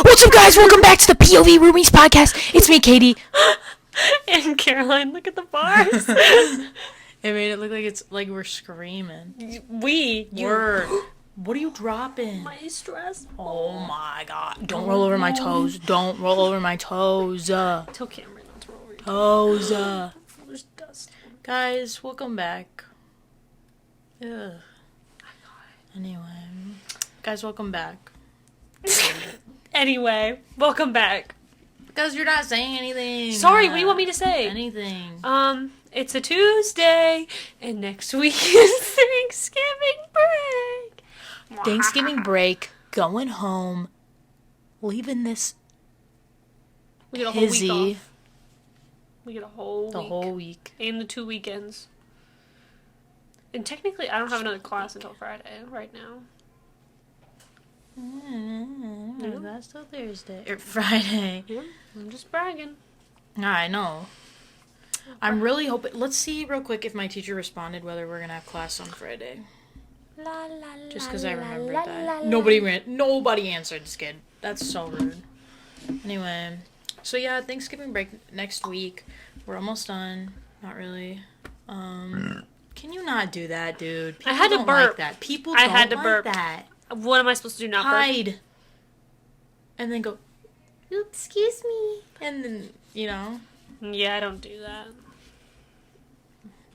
What's up, guys? Welcome back to the POV Roomies podcast. It's me, Katie. And Caroline, look at the bars. It made it look like it's like we're screaming. We're. What are you dropping? My stress. Oh my god. Don't roll over my toes. Don't roll over my toes. Tell Cameron not to roll over your Toes. There's dust. Guys, welcome back. Ugh. Anyway. Guys, welcome back. Anyway, welcome back. Because you're not saying anything. Sorry, what do you want me to say? Anything. It's a Tuesday, and next week is Thanksgiving break. Thanksgiving break, going home, leaving this We get a whole week hizzy. off. We get a whole week. The whole week. And the 2 weekends. And technically, I don't have another class until Friday right now. That's still Thursday. Or Friday. Yeah, I'm just bragging. I know. I'm really hoping. Let's see real quick if my teacher responded whether we're gonna have class on Friday. La, la, Just because I remembered la, that. la, la. Nobody answered this kid. That's so rude. Anyway, so yeah, Thanksgiving break next week. We're almost done. Not really. Can you not do that, dude? People I had to don't burp. Like that. People I don't had to like burp. that. What am I supposed to do now? Hide. And then go, oops, excuse me. And then, Yeah, I don't do that.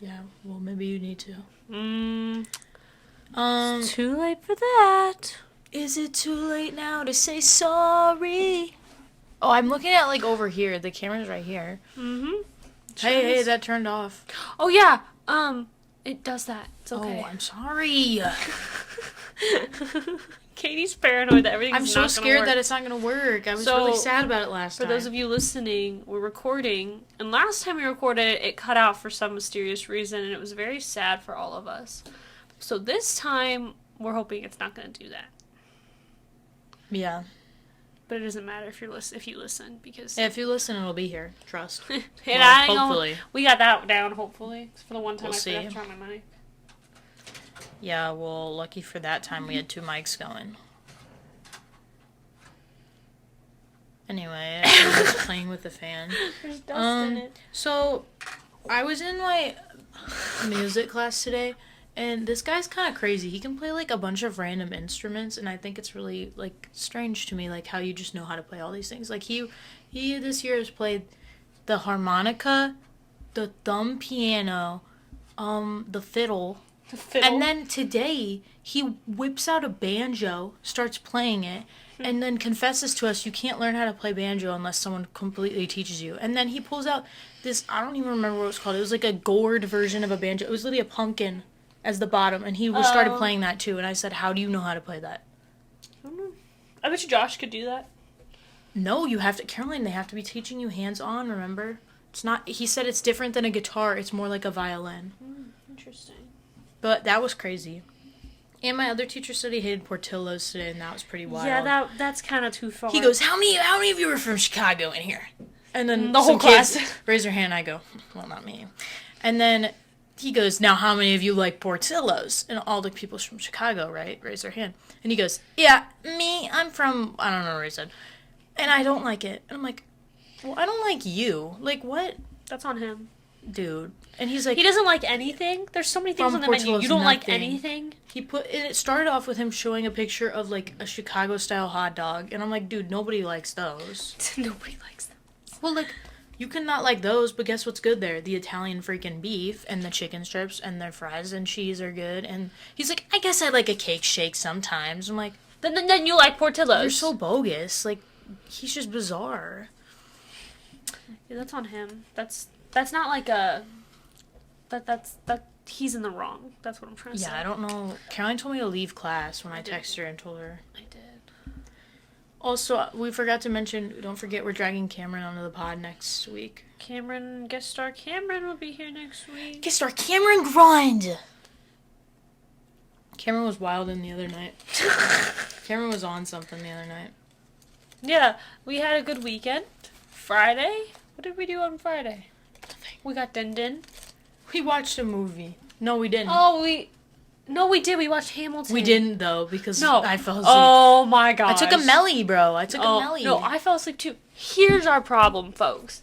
Yeah, well, maybe you need to. It's too late for that. Is it too late now to say sorry? Oh, I'm looking at, like, over here. The camera's right here. Mm-hmm. Hey, that turned off. Oh, yeah. It does that. It's okay. Oh, I'm sorry. Katie's paranoid that everything's I'm not so gonna scared work. that it's not going to work. I was So, really sad about it last time. For those of you listening, we're recording, and last time we recorded, it cut out for some mysterious reason, and it was very sad for all of us. So this time, we're hoping it's not going to do that. Yeah. But it doesn't matter if you listen, because... Yeah, if you listen, it'll be here. Trust. and Well, I ain't hopefully. we got that down, hopefully. For the one time We'll I forgot see. to turn my mic. Yeah, well, lucky for that time, we had 2 mics going. Anyway, I was just playing with the fan. There's dust in it. So, I was in my music class today, and this guy's kind of crazy. He can play, like, a bunch of random instruments, and I think it's really, like, strange to me, like, how you just know how to play all these things. Like, he this year has played the harmonica, the thumb piano, the fiddle. The fiddle. And then today, he whips out a banjo, starts playing it, and then confesses to us you can't learn how to play banjo unless someone completely teaches you. And then he pulls out this, I don't even remember what it was called. It was like a gourd version of a banjo. It was literally a pumpkin as the bottom, and he started playing that too. And I said, how do you know how to play that? I don't know. I bet you Josh could do that. No, you have to, Caroline, they have to be teaching you hands-on, remember? It's not, he said it's different than a guitar. It's more like a violin. Interesting. But that was crazy. And my other teacher said he hated Portillo's today, and that was pretty wild. Yeah, that's kind of too far. He goes, how many of you are from Chicago in here? And then The whole some kids class. raise their hand. I go, well, not me. And then he goes, now how many of you like Portillo's? And all the people from Chicago, right, raise their hand. And he goes, yeah, me, I'm from, I don't know where he said. And I don't like it. And I'm like, well, I don't like you. Like, what? That's on him. Dude. And he's like, He doesn't like anything. There's so many things From on the menu. Portillo's You don't like nothing. anything. and it started off with him showing a picture of, like, a Chicago-style hot dog. And I'm like, dude, nobody likes those. Nobody likes them. Well, like, you can not like those, but guess what's good there? The Italian freaking beef and the chicken strips and their fries and cheese are good. And he's like, I guess I like a cake shake sometimes. I'm like, Then you like Portillo's. you're so bogus. Like, he's just bizarre. Yeah, that's on him. That's not like a... That he's in the wrong. That's what I'm trying to say. Yeah, I don't know. Caroline told me to leave class when I did. texted her and told her. I did. Also, we forgot to mention, don't forget we're dragging Cameron onto the pod next week. Guest star Cameron will be here next week. Guest star Cameron Grind! Cameron was wild in the other night. Cameron was on something the other night. Yeah, we had a good weekend. Friday? What did we do on Friday? Nothing. We got Din Din. We watched a movie. No, we didn't. Oh, No, we did. We watched Hamilton. We didn't, though, because No. I fell asleep. Oh, my gosh. I took a melly, bro. I took a melly. No, I fell asleep, too. Here's our problem, folks.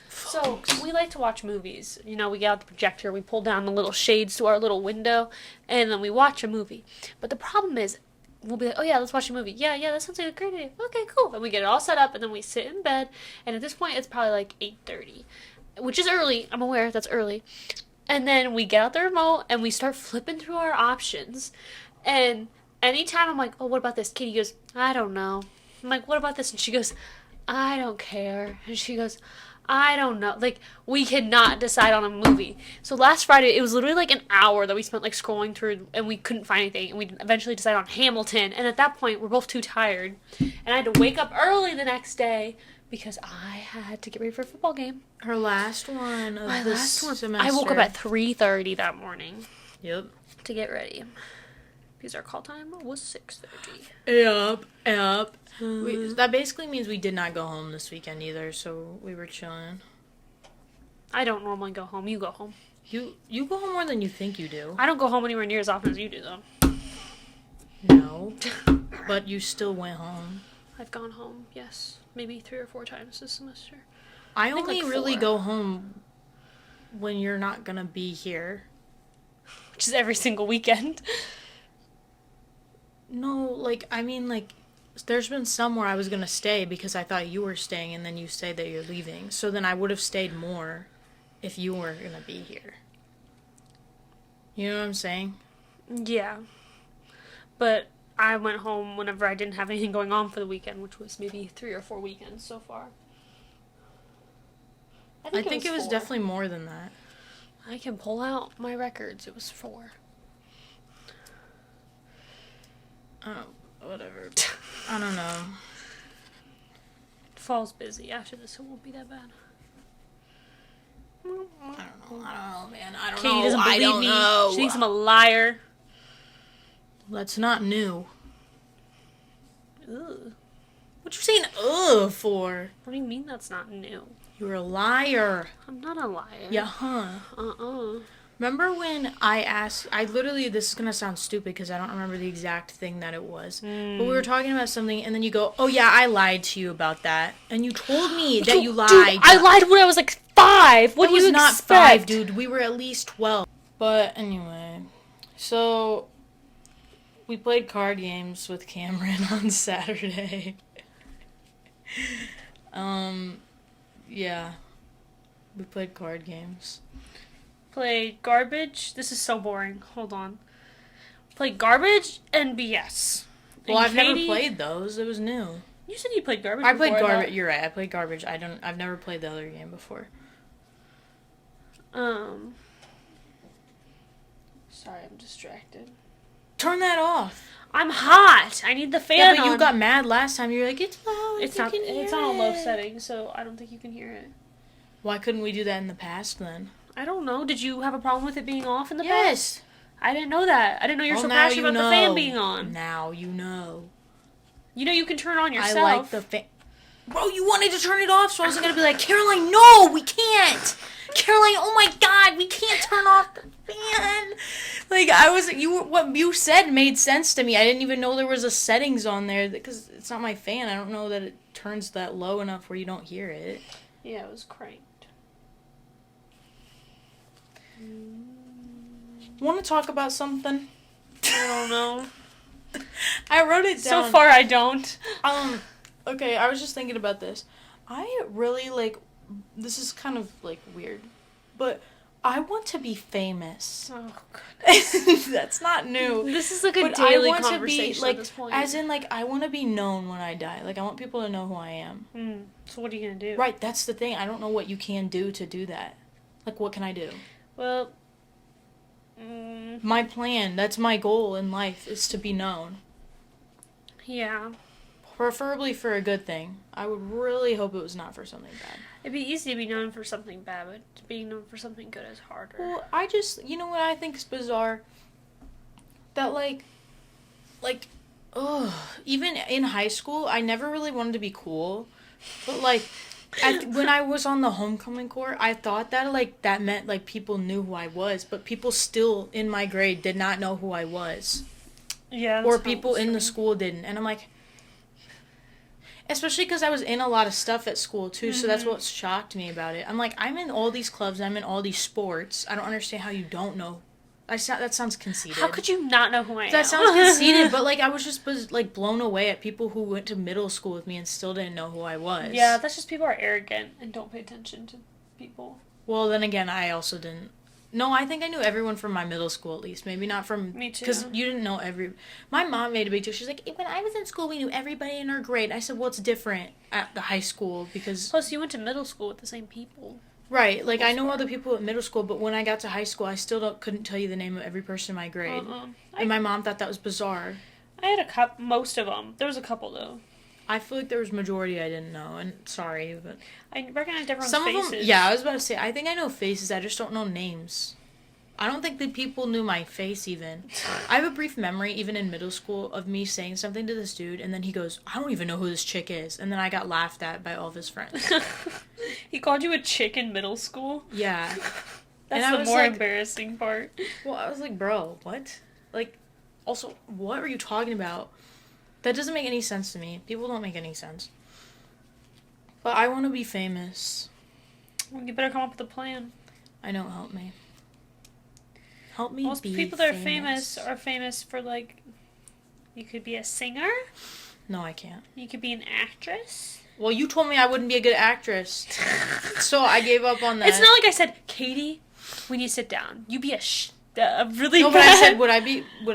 So, we like to watch movies. You know, we get out the projector, we pull down the little shades to our little window, and then we watch a movie. But the problem is, we'll be like, oh yeah, let's watch a movie. Yeah, that sounds like a great idea. Okay, cool. And we get it all set up, and then we sit in bed, and at this point, it's probably like 8:30, which is early. I'm aware that's early. And then we get out the remote, and we start flipping through our options. And anytime I'm like, oh, what about this? Katie goes, I don't know. I'm like, what about this? And she goes, I don't care. And she goes, I don't know. Like, we cannot decide on a movie. So last Friday, it was literally like an hour that we spent like scrolling through, and we couldn't find anything. And we eventually decided on Hamilton. And at that point, we're both too tired. And I had to wake up early the next day because I had to get ready for a football game. Her last one of this semester. I woke up at 3:30 that morning. Yep. To get ready. Because our call time was 6:30. Yep. That basically means we did not go home this weekend either, so we were chilling. I don't normally go home. You go home. You go home more than you think you do. I don't go home anywhere near as often as you do, though. No. But you still went home. I've gone home, yes. Maybe 3 or 4 times this semester. I think only like really 4. go home when you're not gonna be here. Which is every single weekend. No, there's been some where I was gonna stay because I thought you were staying, and then you say that you're leaving. So then I would have stayed more if you were gonna be here. You know what I'm saying? Yeah. But I went home whenever I didn't have anything going on for the weekend, which was maybe 3 or 4 weekends so far. I think it was 4. definitely more than that. I can pull out my records. It was 4. Oh, whatever. I don't know. Fall's busy. After this, it won't be that bad. I don't know, man. I don't Katie know. doesn't believe I don't me. know. She thinks I'm a liar. That's not new. Ugh. What you saying ugh for? What do you mean that's not new? You're a liar. I'm not a liar. Yeah, huh? Remember when this is going to sound stupid because I don't remember the exact thing that it was. But we were talking about something, and then you go, oh yeah, I lied to you about that. And you told me that you lied. Dude, I lied when I was like 5. What do you expect? It was not 5, dude. We were at least 12. But anyway, so we played card games with Cameron on Saturday. Yeah. We played card games. Played garbage. This is so boring. Hold on. Played garbage and BS. Well, I've never played those. It was new. You said you played garbage. I played garbage. You're right. I played garbage. I've never played the other game before. Sorry, I'm distracted. Turn that off. I'm hot. I need the fan. Yeah, but you got mad last time. You're like, it's loud. It's not. It's on a low setting, so I don't think you can hear it. Why couldn't we do that in the past then? I don't know. Did you have a problem with it being off in the past? Yes. I didn't know that. I didn't know you're so passionate about the fan being on. Now you know. You know you can turn it on yourself. I like the fan. Bro, you wanted to turn it off, so I wasn't going to be like, Caroline, no, we can't. Caroline, oh my God, we can't turn off the fan. Like, what you said made sense to me. I didn't even know there was a settings on there, because it's not my fan. I don't know that it turns that low enough where you don't hear it. Yeah, it was cranked. Want to talk about something? I don't know. I wrote it down. So far, I don't. Okay, I was just thinking about this. I really, this is kind of, weird, but I want to be famous. Oh, goodness. That's not new. This is like a daily conversation at this point. As in, I want to be known when I die. I want people to know who I am. So what are you going to do? Right, that's the thing. I don't know what you can do to do that. What can I do? Well, my plan, that's my goal in life, is to be known. Yeah. Preferably for a good thing. I would really hope it was not for something bad. It'd be easy to be known for something bad, but being known for something good is harder. Well, you know what I think is bizarre? That, even in high school, I never really wanted to be cool. But, When I was on the homecoming court, I thought that like that meant like people knew who I was, but people still in my grade did not know who I was, Yeah, or that's people in the strange. school didn't, and I'm like, especially because I was in a lot of stuff at school too, so that's what shocked me about it. I'm like, I'm in all these clubs, I'm in all these sports. I don't understand how you don't know. That sounds conceited. How could you not know who I am? That sounds conceited, but like I was just like blown away at people who went to middle school with me and still didn't know who I was. Yeah, that's just people are arrogant and don't pay attention to people. Well, then again, I also didn't. No, I think I knew everyone from my middle school at least. Maybe not from... Me too. Because you didn't know every... My mom made a big deal. She's like, when I was in school, we knew everybody in our grade. I said, well, it's different at the high school because... Plus, you went to middle school with the same people. Right. Like, I know other people at middle school, but when I got to high school, I still couldn't tell you the name of every person in my grade. And my mom thought that was bizarre. I had most of them. There was a couple, though. I feel like there was majority I didn't know, and sorry, but... I recognized everyone's Some faces. of them... Yeah, I was about to say, I think I know faces, I just don't know names. I don't think that people knew my face even. I have a brief memory, even in middle school, of me saying something to this dude, and then he goes, I don't even know who this chick is. And then I got laughed at by all of his friends. He called you a chick in middle school? Yeah. That's And the more embarrassing part. Well, I was like, bro, what? Like, also, what are you talking about? That doesn't make any sense to me. People don't make any sense. But I want to be famous. Well, you better come up with a plan. I know, help me. Help me Most be people that are famous for, like, you could be a singer. No, I can't. You could be an actress. Well, you told me I wouldn't be a good actress. So I gave up on that. It's not like I said, Katie, we need to sit down. You be a really No, bad... but I said, would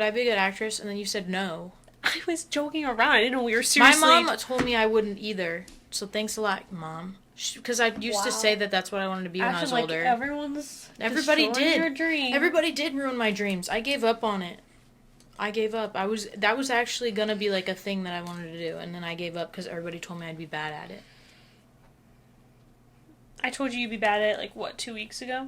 I be a good actress? And then you said no. I was joking around. I didn't know we were seriously... My mom told me I wouldn't either. So thanks a lot, Mom. Because I used to say that's what I wanted to be when I was like older. Everybody did. Your dream. Everybody did ruin my dreams. I gave up on it. I gave up. That was actually gonna be like a thing that I wanted to do, and then I gave up because everybody told me I'd be bad at it. I told you you'd be bad at it, like, what, 2 weeks ago?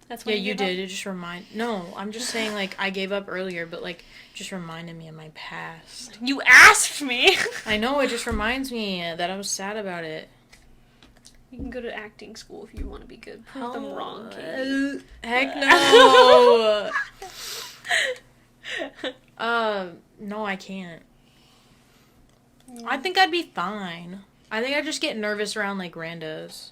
That's when you did. It just No, I'm just saying, like, I gave up earlier, but, like, just reminded me of my past. You asked me! I know, it just reminds me that I was sad about it. You can go to acting school if you want to be good. Prove them wrong, Katie. Heck no! No, I can't. I think I'd be fine. I think I'd just get nervous around, like, randos.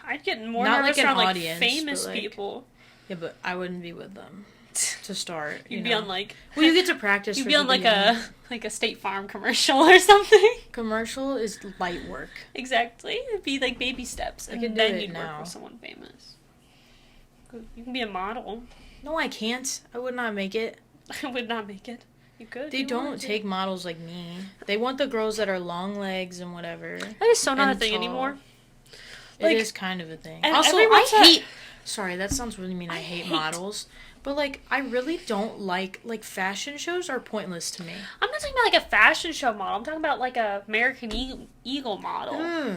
I'd get more Not nervous like an around, audience, like, famous but, like, people. Yeah, but I wouldn't be with them to start. You'd be on, like... Well, you get to practice. You'd be on, like a State Farm commercial or something. Commercial is light work. Exactly. It'd be, like, baby steps. I can And do then it you'd now. work with someone famous. You can be a model. No, I can't. I would not make it. I would not make it. You could. They don't take models like me. They want the girls that are long legs and whatever. That is so not a thing tall. Anymore. It Like, is kind of a thing. and Also, everyone's I hate... Sorry, that sounds really mean. I hate hate- models. But, like, I really don't like fashion shows are pointless to me. I'm not talking about, like, a fashion show model. I'm talking about, like, a American Eagle model.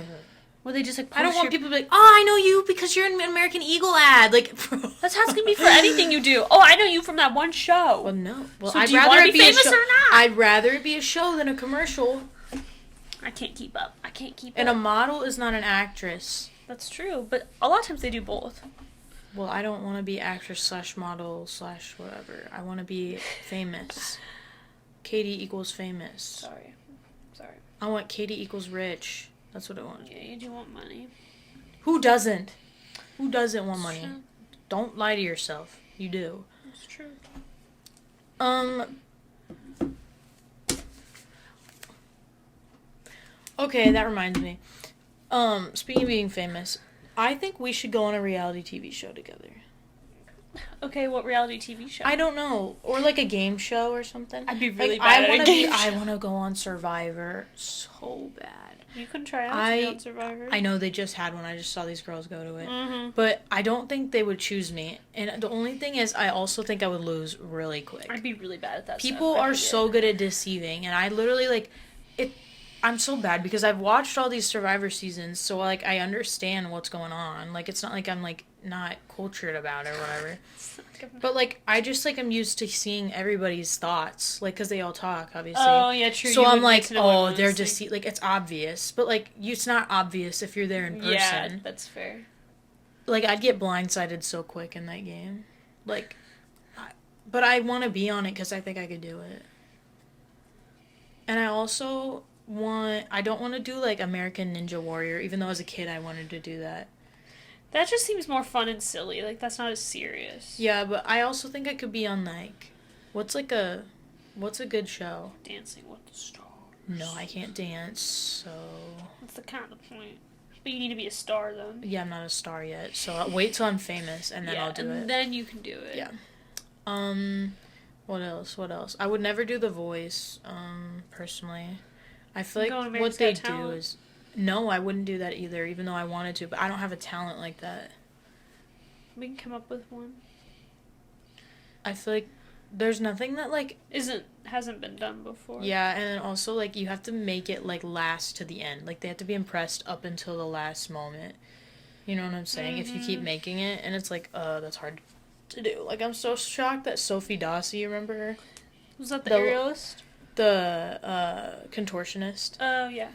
Where they just, like, I don't post want people to be like, oh, I know you because you're in an American Eagle ad. Like, That's how it's going to be for anything you do. Oh, I know you from that one show. Well, no. Well, So I'd do you rather wanna it be be a famous show. or not? I'd rather it be a show than a commercial. I can't keep up. And a model is not an actress. That's true, but a lot of times they do both. Well, I don't want to be actress / model / whatever. I want to be famous. Katie equals famous. Sorry. I want Katie equals rich. That's what I want. Yeah, you do want money. Who doesn't? Who doesn't want money? True. Don't lie to yourself. You do. That's true. Okay, that reminds me. Speaking of being famous, I think we should go on a reality TV show together. Okay, what reality TV show? I don't know. Or like a game show or something. I'd be really like, bad at a game I show. want to go on Survivor so bad. You can try out to be on Survivor. I know they just had one. I just saw these girls go to it. Mm-hmm. But I don't think they would choose me. And the only thing is, I also think I would lose really quick. I'd be really bad at that People stuff. are so good at deceiving. And I literally, like, it. I'm so bad because I've watched all these Survivor seasons. So, like, I understand what's going on. Like, it's not like I'm, like, not cultured about or whatever. But, like, I just, like, I'm used to seeing everybody's thoughts, like, because they all talk, obviously. Oh, yeah, true. So I'm like, oh, they're just, like, it's obvious. But, like, it's not obvious if you're there in person. Yeah, that's fair. Like, I'd get blindsided so quick in that game. Like, but I want to be on it because I think I could do it. And I also I don't want to do, like, American Ninja Warrior, even though as a kid I wanted to do that. That just seems more fun and silly. Like, that's not as serious. Yeah, but I also think I could be on, like, what's a good show? Dancing with the Stars. No, I can't dance, so... That's the kind of point. But you need to be a star, though. Yeah, I'm not a star yet, so I'll wait till I'm famous, and then I'll do it. and then you can do it. Yeah. What else? I would never do The Voice, personally. I feel like what they do is... No, I wouldn't do that either, even though I wanted to, but I don't have a talent like that. We can come up with one. I feel like there's nothing that, like... Hasn't been done before. Yeah, and then also, like, you have to make it, like, last to the end. Like, they have to be impressed up until the last moment. You know what I'm saying? Mm-hmm. If you keep making it, and it's like, that's hard to do. Like, I'm so shocked that Sophie Dawsey, you remember her? Was that the aerialist? The, contortionist. Oh, yeah.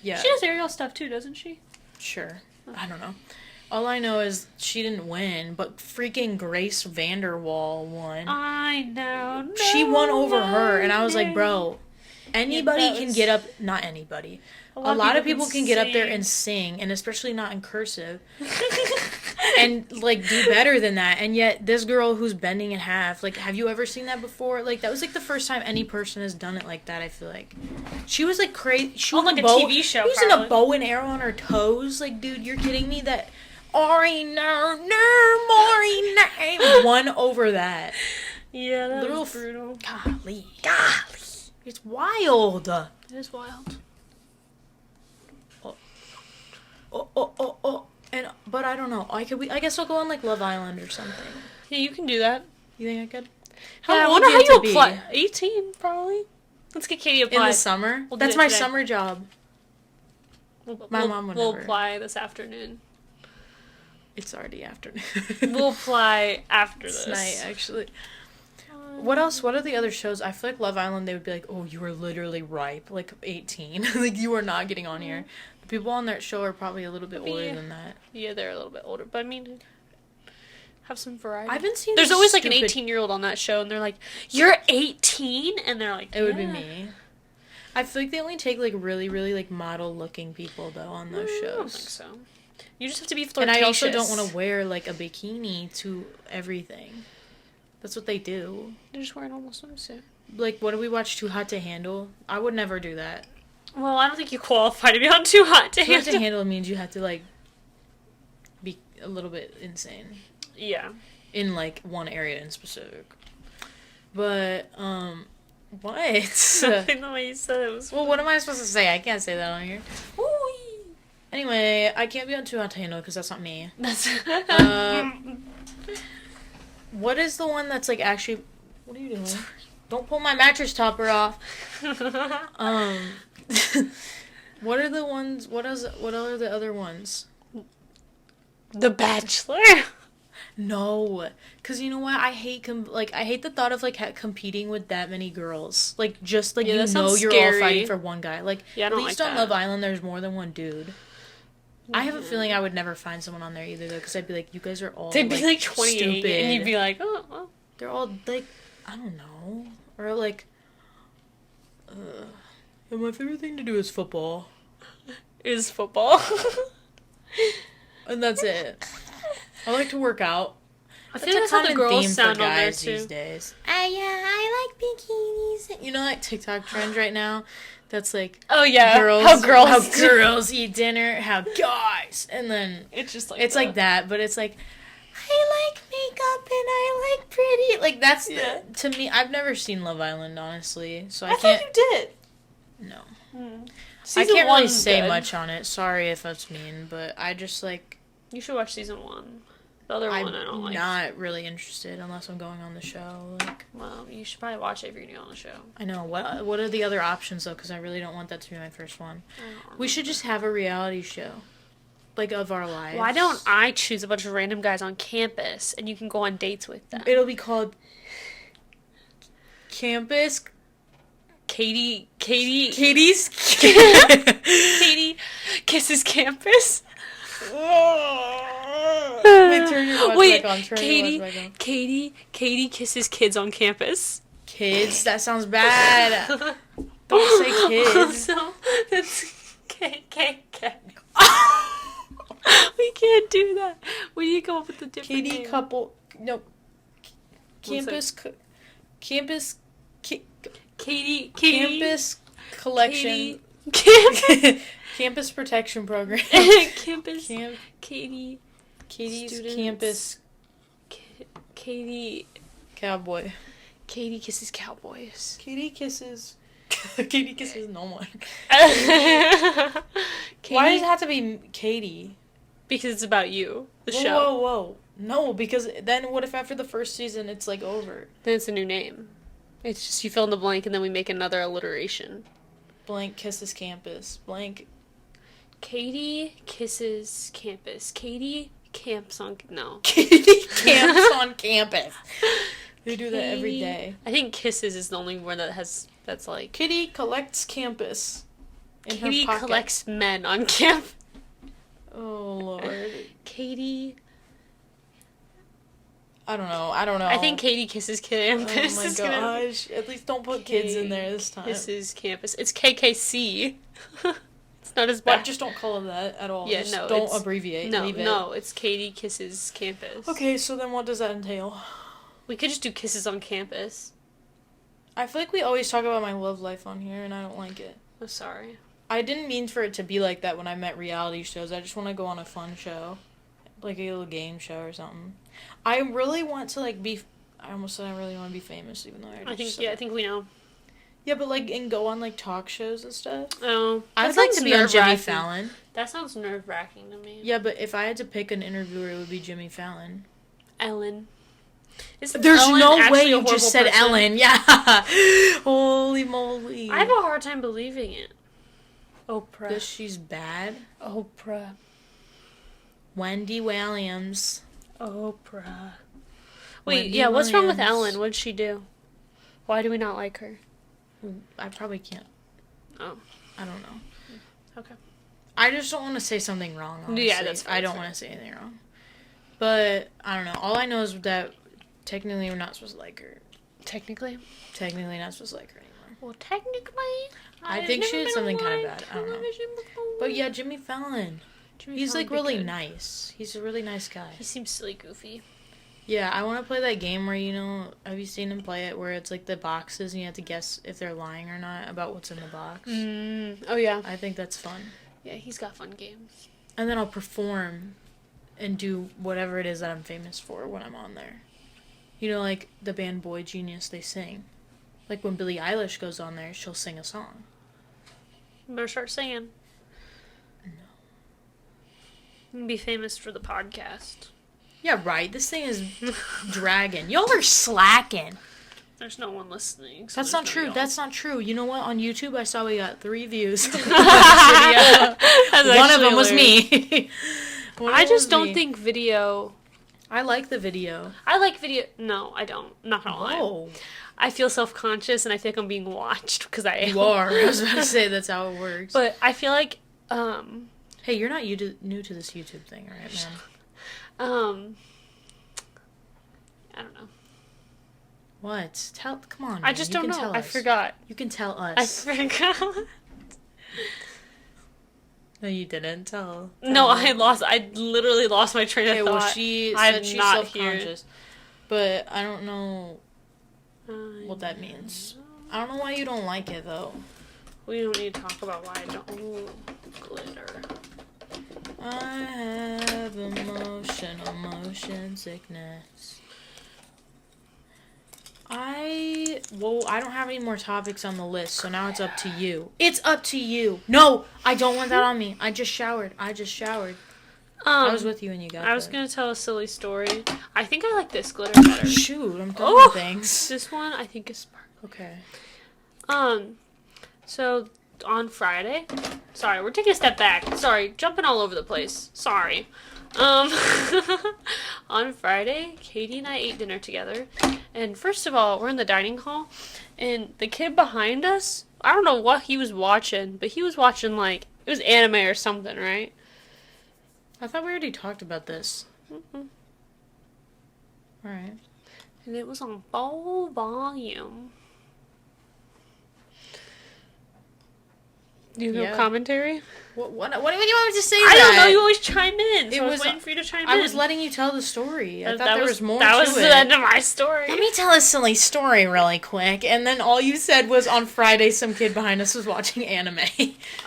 Yeah. She does aerial stuff, too, doesn't she? Sure. I don't know. All I know is she didn't win, but freaking Grace Vanderwall won. I know. No, she won over her, and I was like, bro, anybody can get up... Not anybody. A lot of people can get up there and sing, and especially not in cursive, and, like, do better than that. And yet, this girl who's bending in half, like, have you ever seen that before? Like, that was, like, the first time any person has done it like that, I feel like. She was, like, crazy. She was like a TV show, using a bow and arrow on her toes. Like, dude, you're kidding me? That... Ori, no, won over that. Yeah, that was brutal. Golly. It's wild. It is wild. But I don't know. I guess I'll go on, like, Love Island or something. Yeah, you can do that. You think I could? I wonder how you apply. 18, probably. Let's get Katie applied. In the summer? That's my summer job. My mom would We'll never. apply this afternoon. It's already afternoon. We'll apply after this. Night, actually. What else? What are the other shows? I feel like Love Island, they would be like, oh, you are literally ripe. Like, 18. Like, you are not getting on here. The people on that show are probably a little bit older than that. Yeah, they're a little bit older. But, I mean, have some variety. I've been seeing There's always, like, an 18-year-old on that show, and they're like, you're 18? And they're like, It would be me. I feel like they only take, like, really, really, like, model-looking people, though, on those shows. I don't think so. You just have to be flirtatious. And I also don't want to wear, like, a bikini to everything. That's what they do. They're just wearing almost swimsuit. Like, what do we watch, Too Hot to Handle? I would never do that. Well, I don't think you qualify to be on Too Hot to Handle. Too Hot to Handle means you have to, like, be a little bit insane. Yeah. In, like, one area in specific. But, what? Nothing the way you said it was... Well, what am I supposed to say? I can't say that on here. Ooh. Anyway, I can't be on Too Hot to Handle because that's not me. That's... What is the one that's, like, actually... What are you doing? Don't pull my mattress topper off. What are the ones... What are the other ones? The Bachelor. No. Because you know what? I hate... I hate the thought of, like, competing with that many girls. Like, just, like, you know you're all fighting for one guy. Like, at least on Love Island, there's more than one dude. I have a feeling I would never find someone on there either, though, because I'd be like, you guys are all, they'd be, like 28, stupid. And you'd be like, oh, well. They're all, like, I don't know. Or, like, my favorite thing to do is football. Is football. And that's it. I like to work out. I feel like that's how the girls sound on there, too. These days. I like bikinis. You know that TikTok trend right now? That's like, oh yeah, how girls eat dinner, how guys, and then it's just like it's like that, but it's like, I like makeup and I like pretty. Like that's to me. I've never seen Love Island, honestly, so I can't. Thought you did. No, I can't really say much on it. Sorry if that's mean, but I just like. You should watch season 1. The other one I don't like. I'm not really interested unless I'm going on the show. Like, well, you should probably watch it if you're going to go on the show. I know. What are the other options, though? Because I really don't want that to be my first one. We should just have a reality show. like, of our lives. Why don't I choose a bunch of random guys on campus and you can go on dates with them? It'll be called Campus... Katie's... Katie kisses campus. Wait, turn your watch back on. Katie kisses kids on campus. Kids? That sounds bad. Don't say kids. So, that's K. We can't do that. We need to come up with a different Katie name. couple... No. Campus... Campus... Katie. Campus collection... Campus protection program. Campus... Katie's students. Campus... Katie... Cowboy. Katie kisses cowboys. Katie kisses no one. Katie, Why does it have to be Katie? because it's about you, the Whoa, show. whoa. No, because then what if after the first season it's like over? Then it's a new name. It's just you fill in the blank and then we make another alliteration. Blank kisses campus. Blank. Katie kisses campus. Katie camps on... No. Katie camps on campus. They do that every Katie- day. I think kisses is the only word that's like... Kitty collects campus in Katie her pocket. collects men on camp. Oh, Lord. Katie... I don't know. I think Katie kisses campus. Oh, my is gonna be- gosh. At least don't put kids in there this time. Kisses campus. It's KKC. It's not as bad. But just don't call it that at all. Yeah, Just no, don't it's- abbreviate. No, Leave it. no, it's Katie kisses campus. Okay, so then what does that entail? We could just do kisses on campus. I feel like we always talk about my love life on here, and I don't like it. I'm sorry. I didn't mean for it to be like that when I met reality shows. I just want to go on a fun show. Like a little game show or something. I really want to, like, be... I almost said I really want to be famous, even though I just said I that. think we know. Yeah, but, like, and go on, like, talk shows and stuff. Oh, I that would like sounds to be on Jimmy nerve-wracking. Fallon. That sounds nerve-wracking to me. Yeah, but if I had to pick an interviewer, it would be Jimmy Fallon. Ellen. Isn't There's Ellen no actually way a you horrible just said person? Ellen. Yeah. Holy moly. I have a hard time believing it. Oprah. That she's bad. Oprah. Wendy Williams. Oprah. Wait, Wendy yeah, what's wrong with Williams. Ellen? What did she do? Why do we not like her? I probably can't. Oh. I don't know. Okay. I just don't want to say something wrong, honestly. Yeah, that's fair, I don't that's fair. want to say anything wrong. But, I don't know. All I know is that technically we're not supposed to like her. Technically? Technically not supposed to like her anymore. Well, technically, I think she did something kind of bad. I don't know. But yeah, Jimmy Fallon. He's, like, really nice. He's a really nice guy. He seems silly goofy. Yeah, I want to play that game where, you know, have you seen him play it, where it's, like, the boxes and you have to guess if they're lying or not about what's in the box? Oh, yeah. I think that's fun. Yeah, he's got fun games. And then I'll perform and do whatever it is that I'm famous for when I'm on there. You know, like, the band Boy Genius, they sing. Like, when Billie Eilish goes on there, she'll sing a song. You better start singing. No. You can be famous for the podcast. Yeah, right. This thing is dragging. Y'all are slacking. There's no one listening. So That's there's not no true. y'all. That's not true. You know what? On YouTube, I saw we got 3 views. This video. That's One of actually them was hilarious. me. One of I them just was don't me. think video... I like the video. I like video... No, I don't. Not gonna lie. Oh, I feel self-conscious and I feel like I'm being watched because I am. you are. I was about to say that's how it works. But I feel like... Hey, you're not new to this YouTube thing, right, man? I don't know. What? Come on. I man. just You don't can know. tell I us. forgot. You can tell I us. forgot. No, you didn't tell. No, us. I literally lost my train of Okay, thought. well, she I'm said she's not here. self-conscious. But I don't know what that means. I don't know why you don't like it, though. We don't need to talk about why I don't. Ooh, glitter. I have motion sickness. I don't have any more topics on the list, so now it's up to you. It's up to you. No, I don't want that on me. I just showered. I was with you when you got I was that. gonna tell a silly story. I think I like this glitter better. Shoot, I'm throwing things. This one I think is sparkly. Okay. So on Friday. Sorry, we're taking a step back. Sorry, jumping all over the place. Sorry. On Friday, Katie and I ate dinner together. And first of all, we're in the dining hall. And the kid behind us, I don't know what he was watching, but he was watching, like, it was anime or something, right? I thought we already talked about this. Mm-mm. Alright. And it was on full volume. Do you have commentary? What do you want me to say? I don't know. You always chime in. So I was waiting for you to chime in. I was letting you tell the story. I thought there was more to it. That was the end of my story. Let me tell a silly story really quick. And then all you said was on Friday some kid behind us was watching anime.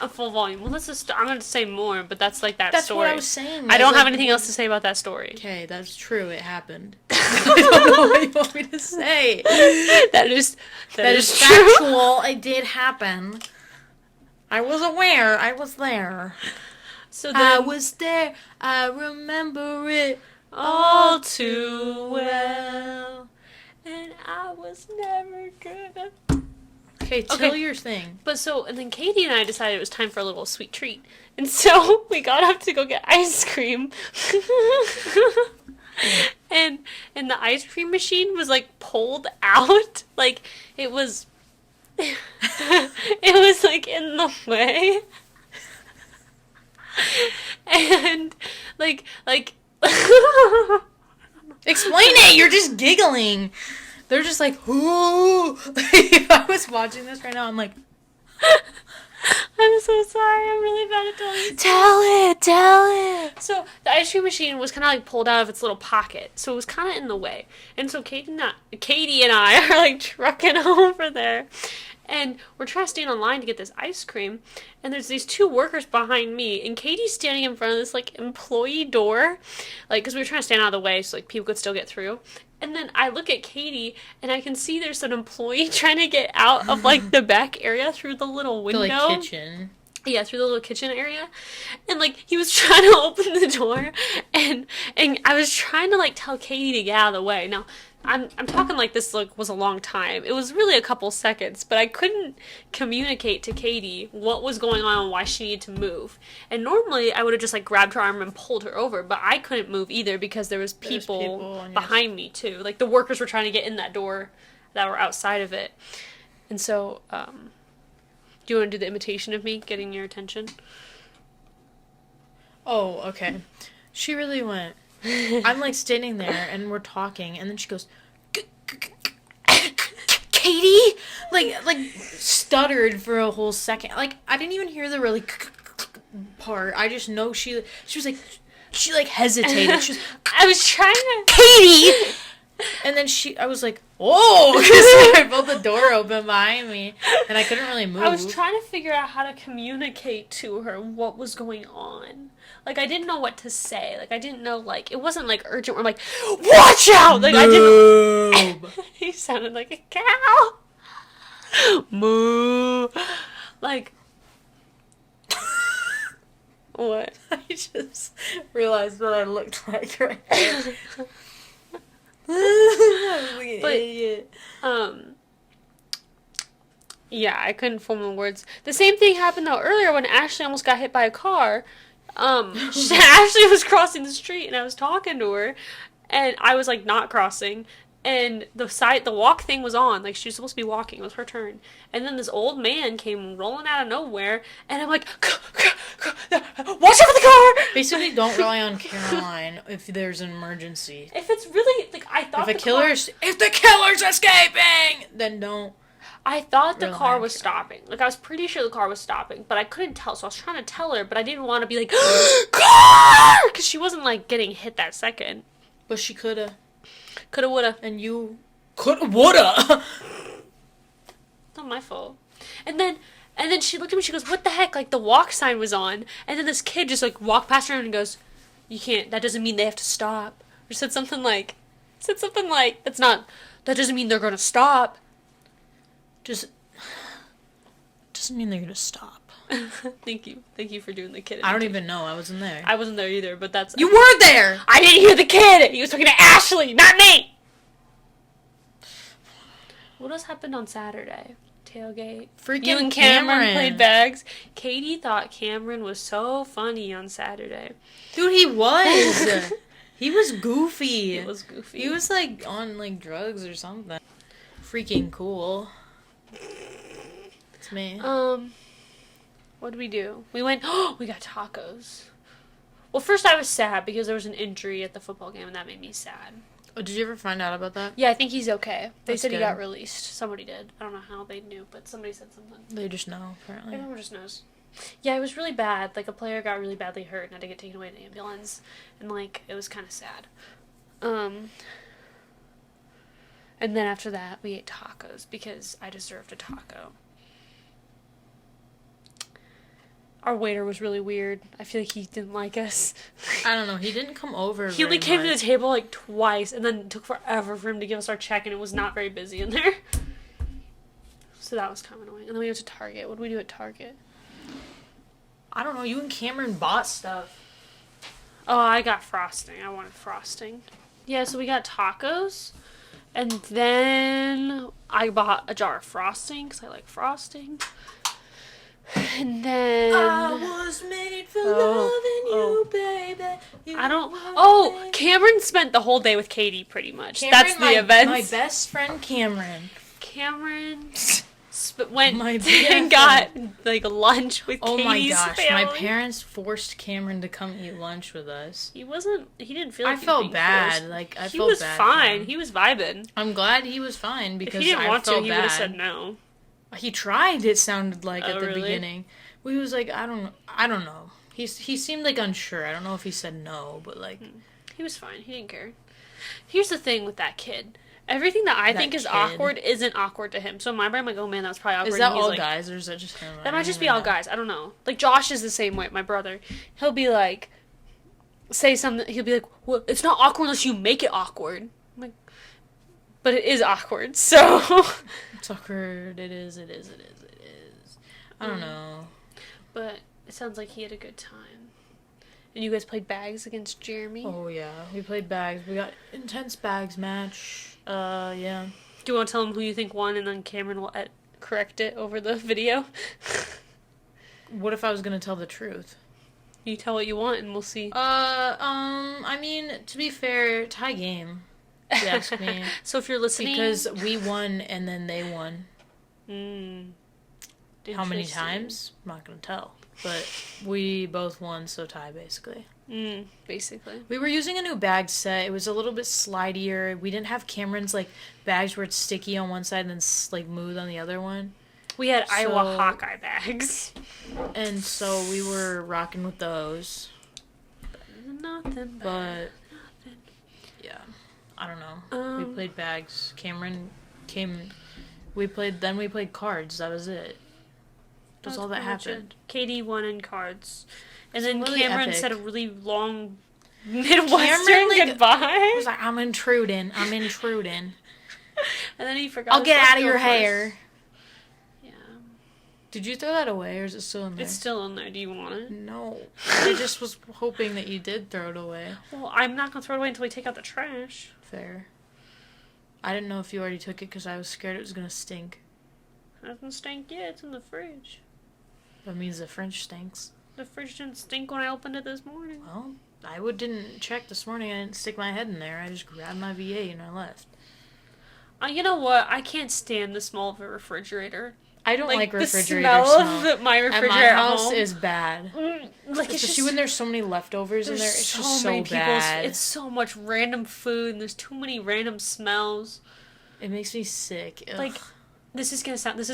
A full volume. Well, let's just. I'm going to say more, but that's like that that's story. That's what I was saying. I don't have anything else to say about that story. Okay, that's true. It happened. I don't know what you want me to say. That is factual. It did happen. I was aware. I was there. So then, I was there. I remember it all too well. And I was never gonna. Okay, tell your thing. But so, and then Katie and I decided it was time for a little sweet treat. And so we got up to go get ice cream. and the ice cream machine was like pulled out. Like it was it was like in the way. And like explain it. You're just giggling. They're just like, ooh. If I was watching this right now, I'm like, I'm so sorry. I'm really bad at telling you. Tell it. So the ice cream machine was kind of like pulled out of its little pocket, so it was kind of in the way. And so Katie and I are like trucking over there, and we're trying to stand in line to get this ice cream. And there's these two workers behind me, and Katie's standing in front of this like employee door, like because we were trying to stand out of the way so like people could still get through. And then I look at Katie, and I can see there's an employee trying to get out of, like, the back area through the little window. The, like, kitchen. Yeah, through the little kitchen area. And, like, he was trying to open the door, and I was trying to, like, tell Katie to get out of the way. Now, I'm talking like this like was a long time. It was really a couple seconds, but I couldn't communicate to Katie what was going on and why she needed to move. And normally I would have just like grabbed her arm and pulled her over, but I couldn't move either because there was people behind me too. Like the workers were trying to get in that door that were outside of it. And so, do you want to do the imitation of me getting your attention? Oh, okay. She really went. I'm like standing there and we're talking, and then she goes, Katie, like stuttered for a whole second. Like I didn't even hear the really part. I just know she was like hesitated. She was, I was trying to Katie, and then I was like, oh, because I felt the door open behind me, and I couldn't really move. I was trying to figure out how to communicate to her what was going on. Like, I didn't know what to say. Like, I didn't know, like, it wasn't, like, urgent. We're like, watch out! Like, I didn't... He sounded like a cow. Moo. Like... What? I just realized what I looked like right now. But, yeah, I couldn't form the words. The same thing happened, though, earlier when Ashley almost got hit by a car. Ashley was crossing the street, and I was talking to her, and I was, like, not crossing, and the walk thing was on, like, she was supposed to be walking, it was her turn, and then this old man came rolling out of nowhere, and I'm like, watch out for the car! Basically, don't rely on Caroline if there's an emergency. If it's really, like, I thought if the killer's escaping, then don't. I thought the car was stopping. Like, I was pretty sure the car was stopping, but I couldn't tell, so I was trying to tell her, but I didn't want to be like, car! Because she wasn't, like, getting hit that second. But she coulda. Coulda, woulda. And you coulda, woulda. It's not my fault. And then she looked at me, she goes, what the heck? Like, the walk sign was on, and then this kid just, like, walked past her and goes, you can't, that doesn't mean they have to stop. Or said something like, that doesn't mean they're gonna stop. Just doesn't mean they're gonna stop. Thank you for doing the kid. I don't even know. I wasn't there. I wasn't there either, but that's... You were there! I didn't hear the kid! He was talking to Ashley, not me! What else happened on Saturday? tailgate. Freaking You and Cameron Cameron played bags. Katie thought Cameron was so funny on Saturday. Dude, he was. He was goofy. He was goofy. He was like on like drugs or something. Freaking cool. It's me. What did we do? We went, we got tacos. Well, first I was sad because there was an injury at the football game, and that made me sad. Oh, did you ever find out about that? Yeah, I think he's okay. They That's said good. he got released. Somebody did. I don't know how they knew, but somebody said something. They just know, apparently. Everyone just knows. Yeah, it was really bad. Like, a player got really badly hurt and had to get taken away in an ambulance. And, like, it was kind of sad. And then after that, we ate tacos because I deserved a taco. Our waiter was really weird. I feel like he didn't like us. I don't know. He didn't come over. He only came to much. the table like twice, and then it took forever for him to give us our check, and it was not very busy in there. So that was kind of annoying. And then we went to Target. What did we do at Target? I don't know. You and Cameron bought stuff. Oh, I got frosting. I wanted frosting. Yeah, so we got tacos, and then I bought a jar of frosting because I like frosting. And then I was made for loving you, baby. You I don't. were Oh, made- Cameron spent the whole day with Katie, pretty much. Cameron, That's the event. My best friend Cameron. Cameron went My and got like lunch with Oh my Katie's gosh, family. my parents forced Cameron to come eat lunch with us. He wasn't. He didn't feel. Like I he was felt being bad. forced. Like I He felt was bad. fine. for him. He was vibing. I'm glad he was fine If because he didn't I want felt to, he bad. would have said no. He tried. It sounded like at the really? beginning. We was like, I don't know. He seemed like unsure. I don't know if he said no, but like He was fine. He didn't care. Here's the thing with that kid. Everything that I That think is kid. awkward isn't awkward to him. So in my brain, I'm like, oh man, that was probably awkward. is that And he's all like, guys or is that just him? That might just be all guys. I don't know. Like, Josh is the same way, my brother. He'll be like, say something. He'll be like, well, it's not awkward unless you make it awkward. I'm like, but it is awkward, so. It's awkward. It is. I don't know. But it sounds like he had a good time. And you guys played bags against Jeremy? Oh yeah, we played bags. We got intense bags match. Yeah. Do you want to tell him who you think won, and then Cameron will correct it over the video? What if I was gonna tell the truth? You tell what you want, and we'll see. I mean, to be fair, tie game. If you ask me, So if you're listening... because we won and then they won. How many Interesting. times? I'm not gonna tell. But we both won, so tie basically. Basically. We were using a new bag set. It was a little bit slidier. We didn't have Cameron's like bags where it's sticky on one side and then like smooth on the other one. We had Iowa So- Hawkeye bags. And so we were rocking with those. Nothing But yeah, I don't know. We played bags. Cameron came. We played cards. That was it. That's all that pretty much happened. it. Katie won in cards. And It's then really Cameron epic. said a really long Midwestern Cameron, like, goodbye. He was like, I'm intruding. And then he forgot. I'll his get out of your leftovers. hair. Yeah. Did you throw that away or is it still in there? It's still in there. Do you want it? No. I just was hoping that you did throw it away. Well, I'm not going to throw it away until we take out the trash. Fair. I didn't know if you already took it because I was scared it was going to stink. It doesn't stink yet. It's in the fridge. That means the French stinks. The fridge didn't stink when I opened it this morning. Well, didn't check this morning. I didn't stick my head in there. I just grabbed my V8 and I left. You know what? I can't stand the smell of a refrigerator. I don't like the refrigerator smell smell. of my refrigerator At my house home. is bad. Like, it's Especially just, when there's so many leftovers in there. there's It's so just so many people's. bad. It's so much random food, and there's too many random smells. It makes me sick. Ugh. Like, this is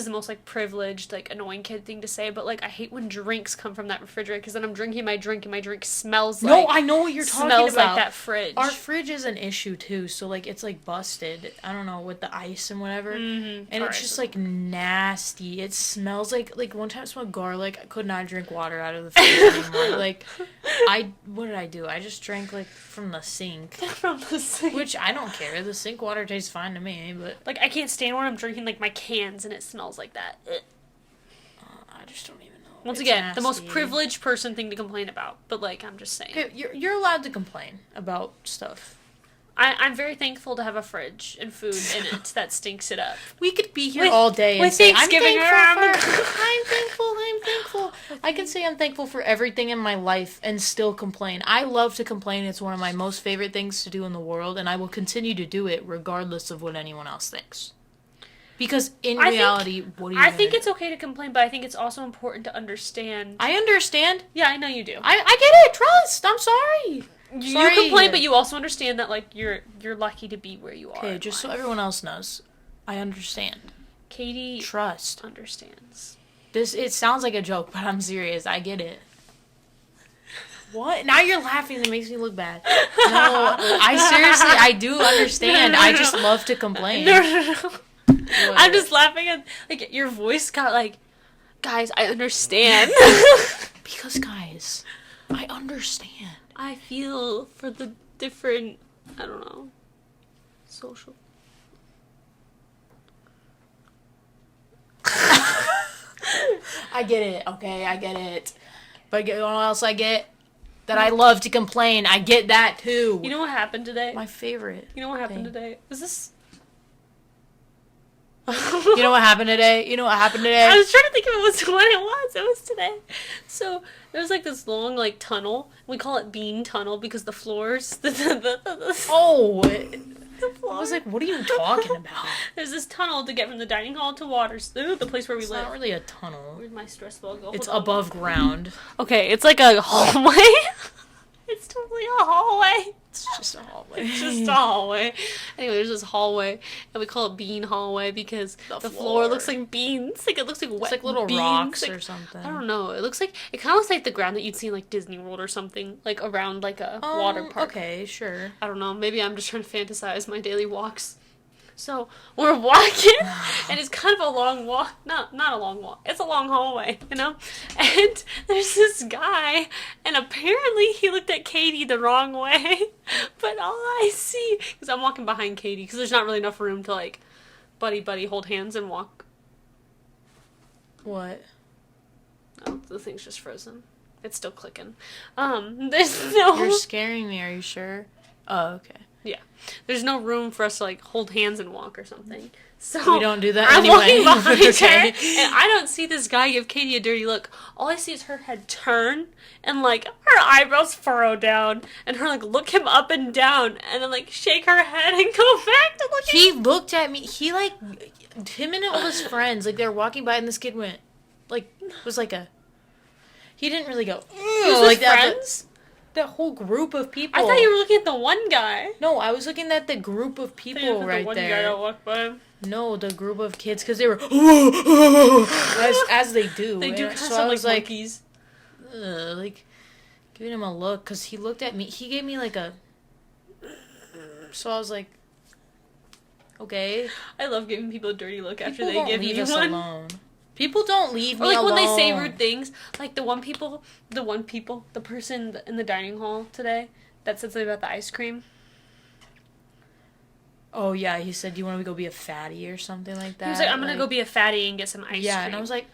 the most, like, privileged, like, annoying kid thing to say, but, like, I hate when drinks come from that refrigerator, because then I'm drinking my drink, and my drink smells like... No, I know what you're talking smells about. like that fridge. Our fridge is an issue, too, so, like, it's, like, busted. I don't know, with the ice and whatever. And it's just, like, nasty. It smells like one time it smelled garlic. I could not drink water out of the fridge anymore. Like, what did I do? I just drank, like, from the sink. From the sink. Which, I don't care. The sink water tastes fine to me, but... Like, I can't stand when I'm drinking, like, my cans, and it smells like that. I just don't even know. Once It's again, the most nasty. privileged person thing to complain about, but, like, I'm just saying. Okay, you're allowed to complain about stuff. I'm very thankful to have a fridge and food in it that stinks it up. We could be here all day and say, I'm thankful. I can say I'm thankful for everything in my life and still complain. I love to complain. It's one of my most favorite things to do in the world, and I will continue to do it regardless of what anyone else thinks. Because in reality, what do you I think it's okay to complain, but I think it's also important to understand. I understand. Yeah, I know you do. I get it. Trust. I'm sorry. You complain, but you also understand that, like, you're lucky to be where you are. Okay, just so everyone else knows, I understand. Katie Trust understands. It sounds like a joke, but I'm serious. I get it. What? Now you're laughing. It makes me look bad. No, I do understand. I just love to complain. No. I'm just laughing at, like, your voice got, like, guys, I understand. Because, guys, I understand. I feel for the different, I don't know, social. I get it, okay? I get it. But you know what else I get? That I love to complain. I get that, too. You know what happened today? My favorite. You know what happened today? Was this... You know what happened today? I was trying to think if it was when it was. It was today. So, there's like this long, like, tunnel. We call it Bean Tunnel because the floors... Oh! The floor. I was like, what are you talking about? There's this tunnel to get from the dining hall to the place where we live. It's not really a tunnel. Where'd my stress ball go? It's above ground. Okay, it's like a hallway. It's totally a hallway. It's just a hallway. It's just a hallway. Anyway, there's this hallway, and we call it Bean Hallway because the floor looks like beans. Like, it looks like wet It's like little beans. rocks like, or something. I don't know. It kind of looks like the ground that you'd see in, like, Disney World or something. Like, around, like, a water park. Okay, sure. I don't know. Maybe I'm just trying to fantasize my daily walks. So, we're walking, and it's kind of a long walk. No, not a long walk. It's a long hallway, you know? And there's this guy, and apparently he looked at Katie the wrong way. But all I see, because I'm walking behind Katie, because there's not really enough room to, like, buddy, hold hands and walk. What? Oh, the thing's just frozen. It's still clicking. There's no... You're scaring me, are you sure? Oh, okay. Yeah. There's no room for us to, like, hold hands and walk or something. So we don't do that I'm anyway. walking behind Okay. her, and I don't see this guy give Katie a dirty look. All I see is her head turn, and, like, her eyebrows furrow down, and her, like, look him up and down, and then, like, shake her head and go back to look at He looked at me. He, like, him and all his friends, like, they were walking by, and this kid went, like, was like a... He didn't really go, Who's like his that. friends? That whole group of people. I thought you were looking at the one guy. No, I was looking at the group of people right the one there. guy that walked by. No, the group of kids, because they were as they do. They do And kind of so sound I was like monkeys. like giving him a look, because he looked at me. He gave me like a. So I was like, okay. I love giving people a dirty look after People they don't give leave me us one. alone. People don't leave Or, me like, alone. when they say rude things, like the person in the dining hall today that said something about the ice cream. Oh, yeah, he said, do you want to go be a fatty or something like that? He was like, I'm going to go be a fatty and get some ice cream. Yeah, and I was like,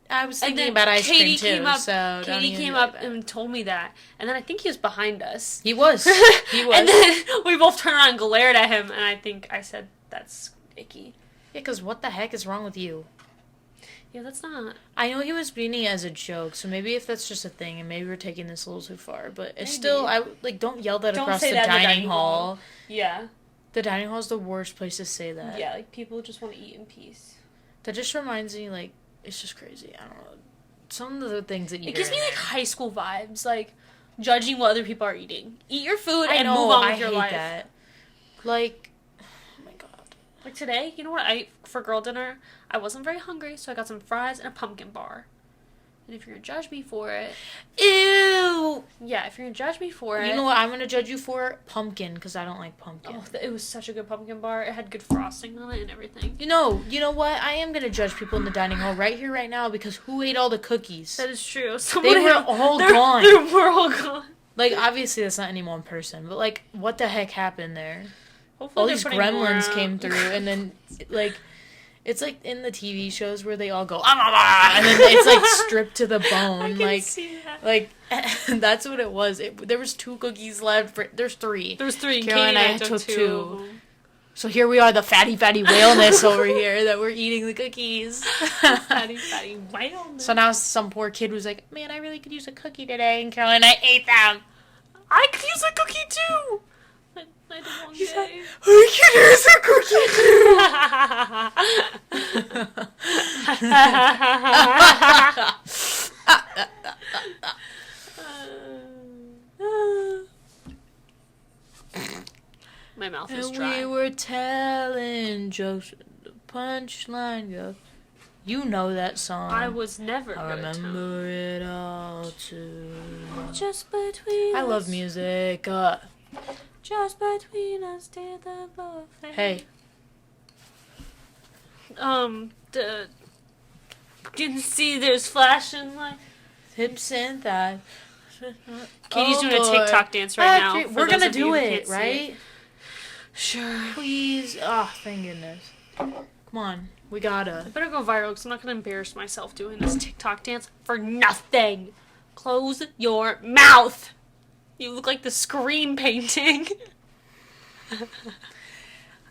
I was and thinking then about ice Katie cream, came too, up, so don't Katie even came do up that. and told me that. And then I think he was behind us. He was. He was. And then we both turned around and glared at him, and I think I said, that's icky. Yeah, because what the heck is wrong with you? Yeah, that's not... I know he was meaning it as a joke, so maybe if that's just a thing, and maybe we're taking this a little too far, but it's Maybe. still, don't yell that Don't across say the that in the dining hall. Yeah. The dining hall is the worst place to say that. Yeah, like, people just want to eat in peace. That just reminds me, like, it's just crazy. I don't know. Some of the things that you It hear gives me, in like, there. high school vibes, like, judging what other people are eating. Eat your food I and know, move on with I your hate life. that. Like, oh my god. Like, today, you know what I ate for girl dinner? I wasn't very hungry, so I got some fries and a pumpkin bar. And if you're gonna judge me for it... Ew! Yeah, if you're gonna judge me for it... You know what I'm gonna judge you for? Pumpkin, because I don't like pumpkin. Oh, it was such a good pumpkin bar. It had good frosting on it and everything. You know what? I am gonna judge people in the dining hall right here, right now, because who ate all the cookies? That is true. They were all gone. They were all gone. Like, obviously that's not any one person, but, like, what the heck happened there? Hopefully All they're these putting more gremlins out. came through, and then, like, it's like in the TV shows where they all go, ah, and then it's, like, stripped to the bone. I can Like, see that. Like, that's what it was. There was 2 cookies left. There's 3. There was 3, and Caroline Katie and I took 2. of them. So here we are, the fatty whaleness over here, that we're eating the cookies. Fatty whaleness. So now some poor kid was like, man, I really could use a cookie today. And Caroline and I ate them. I could use a cookie too. I had a long day. I could use a cookie My mouth is And dry. we were telling jokes. The punchline goes. You know that song. I was never I good at time. remember it all too. Just between I us. love music. Just between us, did the love. Hey. The. You can see there's flashing light. Hips and thighs. Katie's doing boy. a TikTok dance right now. for We're those gonna of you do who it, can't see right? Sure. Please. Oh, thank goodness. Come on. We gotta. I better go viral because I'm not going to embarrass myself doing this TikTok dance for nothing. Close your mouth. You look like the Scream painting.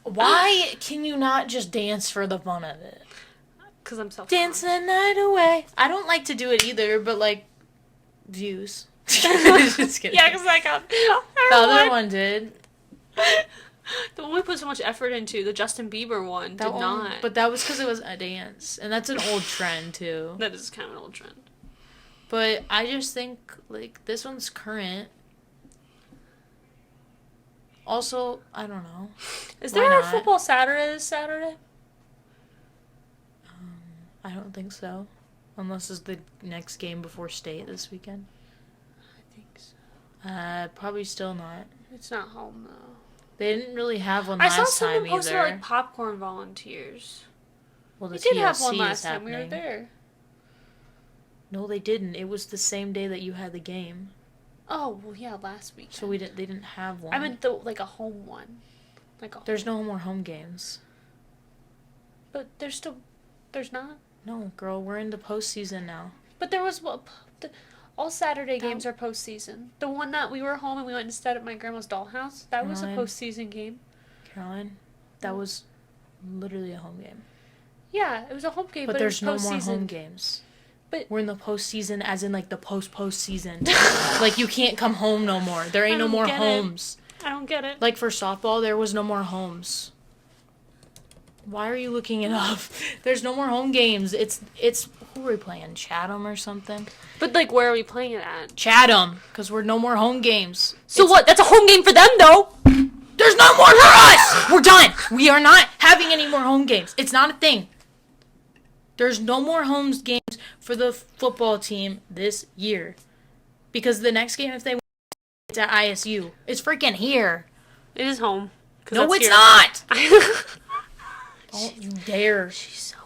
Why can you not just dance for the fun of it? Because I'm self Dance the night away. I don't like to do it either, but like, views. Just kidding. Yeah, because I got The other one did. The one we put so much effort into, the Justin Bieber one, That did one, not. but that was because it was a dance, and that's an old trend too. That is kind of an old trend. But I just think like this one's current. Also, I don't know. Is Why there a not? football Saturday this Saturday? I don't think so, unless it's the next game before state this weekend. I think so. Probably still not. It's not home though. They didn't really have one I saw last time someone posted either. like popcorn volunteers. Well, the We did have TLC one is last time happening. we were there. No, they didn't. It was the same day that you had the game, Oh well, yeah, last week. so they didn't have one. I meant like a home one, like a. There's no more home games. But there's not. No, girl, we're in the postseason now. But there was all Saturday games are postseason. The one that we were home and we went and stayed at my grandma's dollhouse, that was a Caroline. postseason game. Caroline, that was literally a home game. Yeah, it was a home game, But but there's it no was more postseason. home games. But We're in the postseason, as in like the postseason. Like you can't come home no more. There ain't no don't more get it. homes. I don't get it. Like for softball, there was no more homes. Why are you looking it up? There's no more home games. It's who are we playing? Chatham or something? But like, where are we playing it at? Chatham, because we're no more home games. So what? That's a home game for them, though. There's no more for us. We're done. We are not having any more home games. It's not a thing. There's no more home games for the football team this year, because the next game, if they win, it's at ISU. It's freaking here. It is home. No, it's not. Don't you dare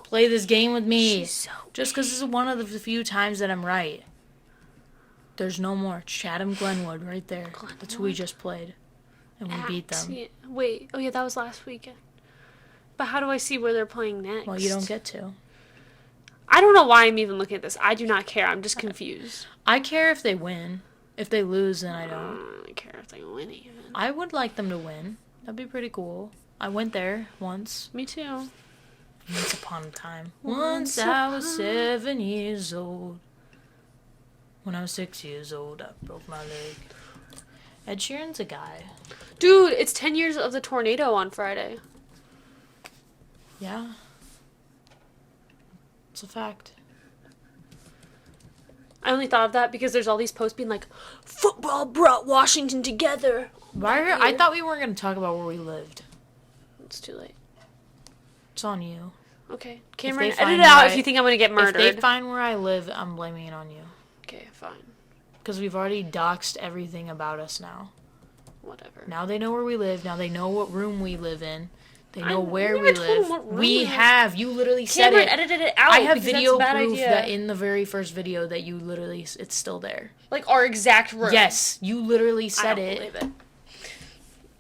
play this game with me. Just because this is one of the few times that I'm right. There's no more. Chatham Glenwood right there. That's who we just played. And we beat them. Yeah. Wait. Oh, yeah, that was last weekend. But how do I see where they're playing next? Well, you don't get to. I don't know why I'm even looking at this. I do not care. I'm just confused. I care if they win. If they lose, then I I don't. don't really care if they win even. I would like them to win. That'd be pretty cool. I went there once. Me too. Once upon a time. Once Once I was 7 years old. When I was 6 years old, I broke my leg. Ed Sheeran's a guy. Dude, it's 10 years of the tornado on Friday. Yeah. It's a fact. I only thought of that because there's all these posts being like, football brought Washington together. I thought we weren't going to talk about where we lived. It's too late. It's on you. Okay. If Cameron, they find edit it out where if you think I'm going to get murdered. If they find where I live, I'm blaming it on you. Okay, fine. Because we've already doxed everything about us now. Whatever. Now they know where we live. Now they know what room we live in. They know I where never we told them live. what room We we live. have. You literally said Cameron it. edited it out. I have because video that's a bad proof idea. that in the very first video that you literally, it's still there. Like our exact room. Yes, you literally I said don't it. believe it.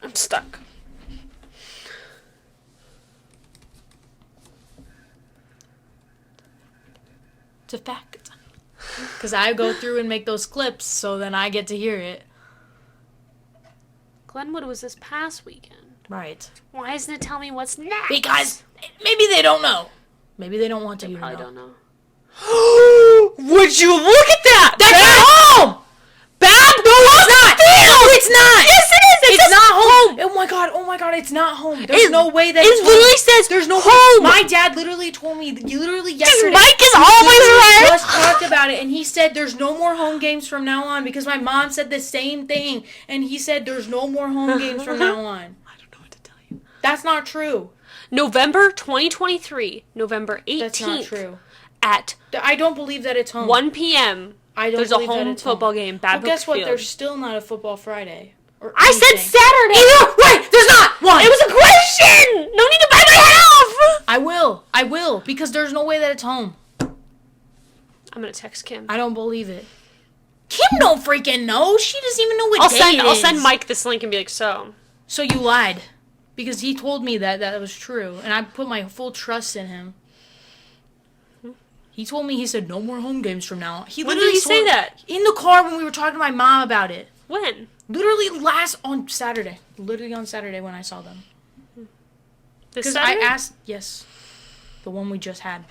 I'm stuck. It's a fact. Because I go through and make those clips, so then I get to hear it. Glenwood was this past weekend. Right. Why isn't it telling me what's next? Because maybe they don't know. Maybe they don't want you to probably know. don't know. Would you look at that? That's not home! Bab? No, it's not! No, it's not! Yes, it is! It's not home! Oh my god, it's not home. There's no way that it literally says there's no home! My dad literally told me, literally yesterday. Mike is always right! We just talked about it, and he said there's no more home games from now on, because my mom said the same thing, and he said there's no more home games from now on. I don't know what to tell you. That's not true. November 2023, November 18th. That's not true. At I don't believe that it's home. 1 p.m. There's a home football game. Well, guess what? There's still not a football Friday. I said Saturday. Wait, there's not one. It was a question. No need to buy my head off. I will, because there's no way that it's home. I'm gonna text Kim. I don't believe it. Kim don't freaking know. She doesn't even know what day it is. I'll send Mike this link and be like, so you lied, because he told me that was true, and I put my full trust in him. He told me, he said, no more home games from now on. When did he say that? In the car when we were talking to my mom about it. When? Literally on Saturday. Literally on Saturday when I saw them. Because I asked, yes, the one we just had.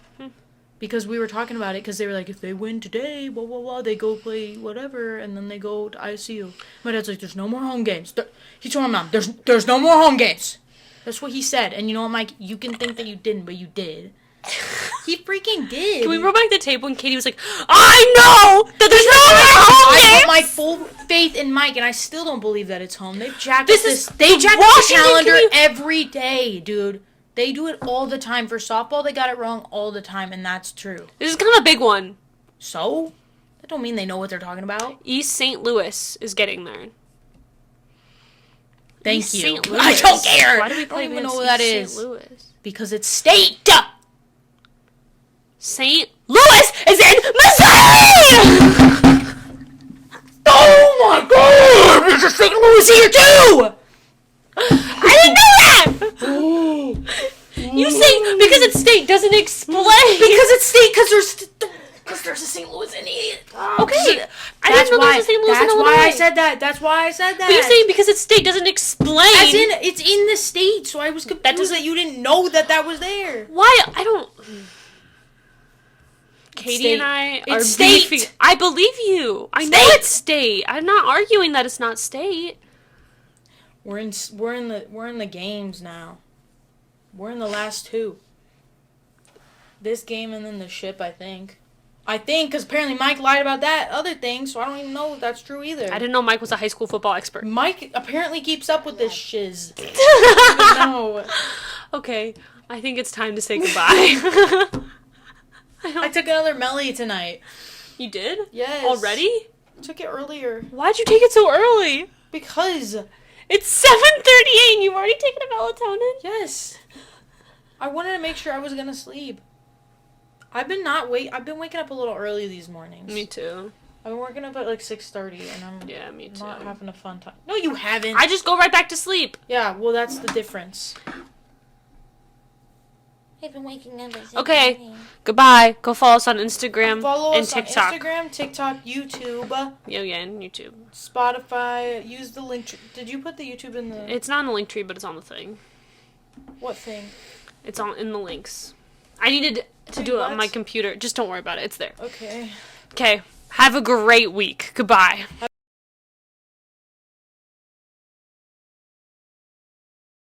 Because we were talking about it, because they were like, if they win today, blah, blah, blah, they go play whatever, and then they go to ICU. My dad's like, there's no more home games. He told my mom, there's no more home games. That's what he said. And you know what, Mike? You can think that you didn't, but you did. He freaking did. Can we roll back the tape when Katie was like, I know that there's no home games? I put my full faith in Mike, and I still don't believe that it's home. They've jacked This up is they jacked up the Washington calendar every day, dude. They do it all the time. For softball, they got it wrong all the time, and that's true. This is kind of a big one. So? That don't mean they know what they're talking about. East St. Louis is getting there. Thank East you. St. Louis. I don't care. Why do we play I don't even know against what that East is. St. Louis? Because it's state. St. Louis is in Missouri! Oh my god! There's a St. Louis here too! I didn't know that! You say because it's state doesn't explain. Because it's state, because there's a St. Louis in it. Okay. I didn't know there was a St. Louis in Illinois. That's why I said that. But you're saying because it's state doesn't explain. As in, it's in the state, so I was confused that you didn't know that was there. Why? I don't... Katie state. and I are It's state. beefing. I believe you. I know it's state. I'm not arguing that it's not state. We're in the games now. We're in the last two. This game and then the ship, I think. Because apparently Mike lied about that other thing, so I don't even know if that's true either. I didn't know Mike was a high school football expert. Mike apparently keeps up with this shiz. I don't even know. Okay, I think it's time to say goodbye. I took another Melly tonight. You did? Yes. Already? I took it earlier. Why'd you take it so early? Because. It's 7:38 and you've already taken a melatonin? Yes. I wanted to make sure I was gonna sleep. I've been waking up a little early these mornings. Me too. I've been waking up at like 6:30 and I'm me too. not having a fun time. No, you haven't. I just go right back to sleep. Yeah, well that's the difference. I've been waking up at 6:30. Okay. Goodbye. Go follow us on Instagram Follow and us TikTok. on Instagram, TikTok, YouTube. Yeah, and YouTube. Spotify. Use the link. Did you put the YouTube in the... It's not in the link tree, but it's on the thing. What thing? It's in the links. I needed to do it on my computer. Just don't worry about it. It's there. Okay. Okay. Have a great week. Goodbye.